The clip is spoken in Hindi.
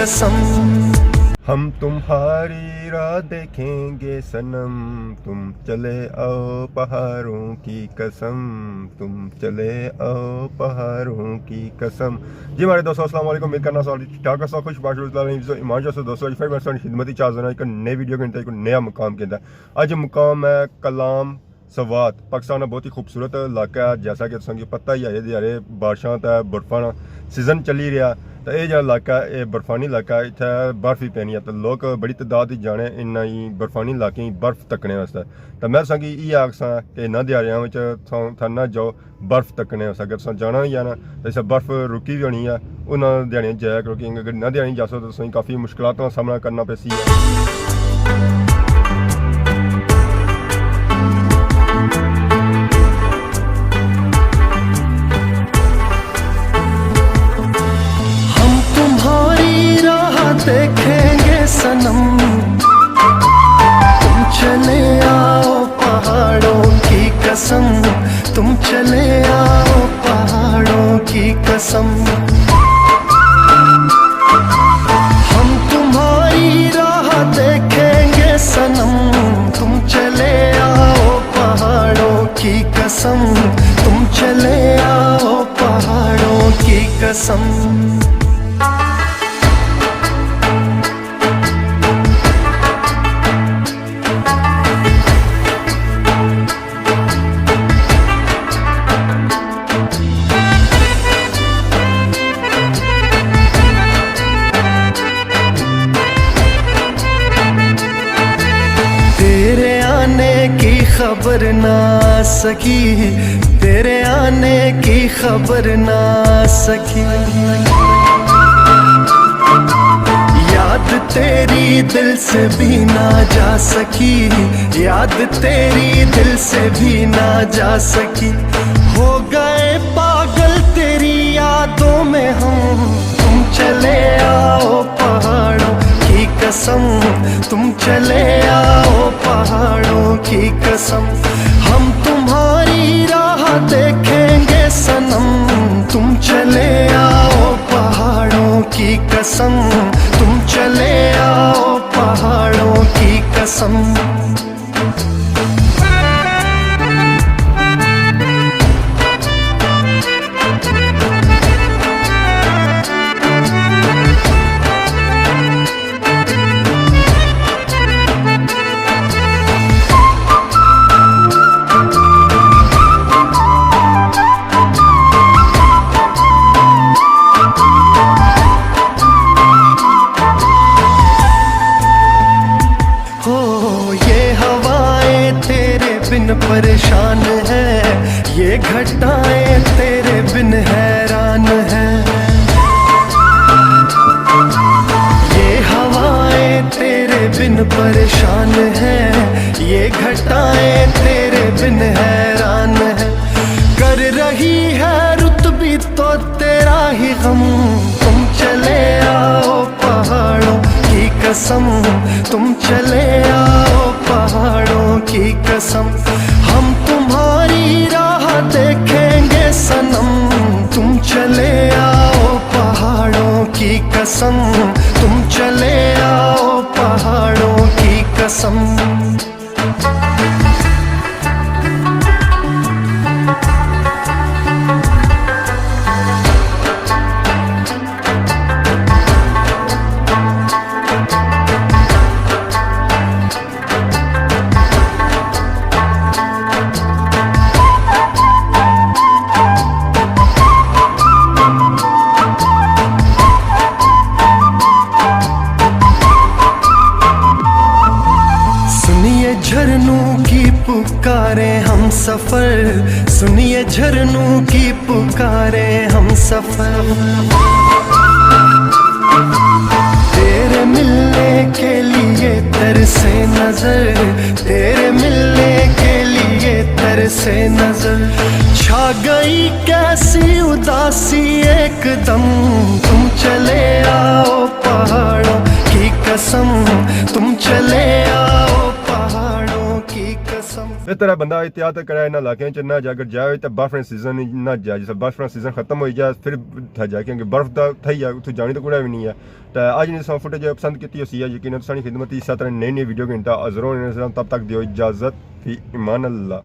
कसम। हम तुम्हारी राह देखेंगे सनम, तुम चले आओ पहाड़ों की कसम, तुम चले आओ पहाड़ों की कसम। जी हमारे दोस्तों अस्सलाम वालेकुम, उम्मीद करना सारी ठीक ठाक है, खुश बात ईमान से दोस्तों फिर मैं खिदमती चाहता एक नई वीडियो के अंदर एक नया मुकाम के अंदर। आज मुकाम है कलाम सवात, पाकिस्तान का बहुत ही खूबसूरत इलाका है। जैसा कि तुसें पता ही है यारे बारिशां ते बर्फां सीजन चली रहा, तो यह जो इलाका है बर्फानी इलाका है, इतना बर्फ ही पैनी है, तो लोग बड़ी तादाद ही जाने इन ही बर्फानी इलाके बर्फ तकने वास्ते। तो मैं तुसें ये आखसा कि इन्होंने दिहाड़ियों थरना जाओ बर्फ तकने वास्ते। अगर तुसें जाना ही है ना तो इस बर्फ रुकी भी होनी है, उन्होंने दिहाड़ियों जाया करो, क्योंकि अगर इन्होंने दिहाड़ी जा सो तो तुसें काफ़ी मुश्किलात का सामना करना पैसी है। देखेंगे सनम, तुम चले आओ पहाड़ों की कसम, तुम चले आओ पहाड़ों की कसम। हम तुम्हारी राह देखेंगे सनम, तुम चले आओ पहाड़ों की कसम, तुम चले आओ पहाड़ों की कसम। खबर ना सकी, तेरे आने की खबर ना सकी, याद तेरी दिल से भी ना जा सकी, याद तेरी दिल से भी ना जा सकी। हो गए पागल तेरी यादों में हम, तुम चले आओ पहाड़ों की कसम, तुम चले आओ पहाड़ों की कसम। हम तुम्हारी राह देखेंगे सनम, तुम चले आओ पहाड़ों की कसम, तुम चले आओ पहाड़ों की कसम। परेशान है ये घटाएं तेरे बिन हैरान है, ये हवाएं तेरे बिन परेशान है, ये घटाएं तेरे बिन हैरान है। कर रही है रुत भी तो तेरा ही गम, तुम चले आओ पहाड़ों की कसम, तुम चले आओ पहाड़ों की कसम। हम तुम्हारी राह देखेंगे सनम, तुम चले आओ पहाड़ों की कसम, तुम चले आओ पहाड़ों की कसम। झरनों की पुकारे हम सफर, सुनिए झरनों की पुकारे हम सफर। तेरे मिलने के लिए तरसे नजर, तेरे मिलने के लिए तरसे नजर। छा गई कैसी उदासी एकदम, तुम चले आओ पहाड़ों की कसम, तुम चले आओ पहाड़ों की कसम। इस तरह बंदा एहतियात करे इन्होंने इलाकों च ना जाकर जाए तो बर्फ सीजन ना जाए जिस बर्फ सीजन खत्म हो जाए फिर जाए क्योंकि बर्फ का थी है उत्थे जाने तो कुड़ा भी नहीं है। तो अज ने फुटेज पसंद की यकीन सारी खिदमत इस तरह नई नई वीडियो घंटा जरूर तब तक दियो इजाजत फी ईमान अल्लाह।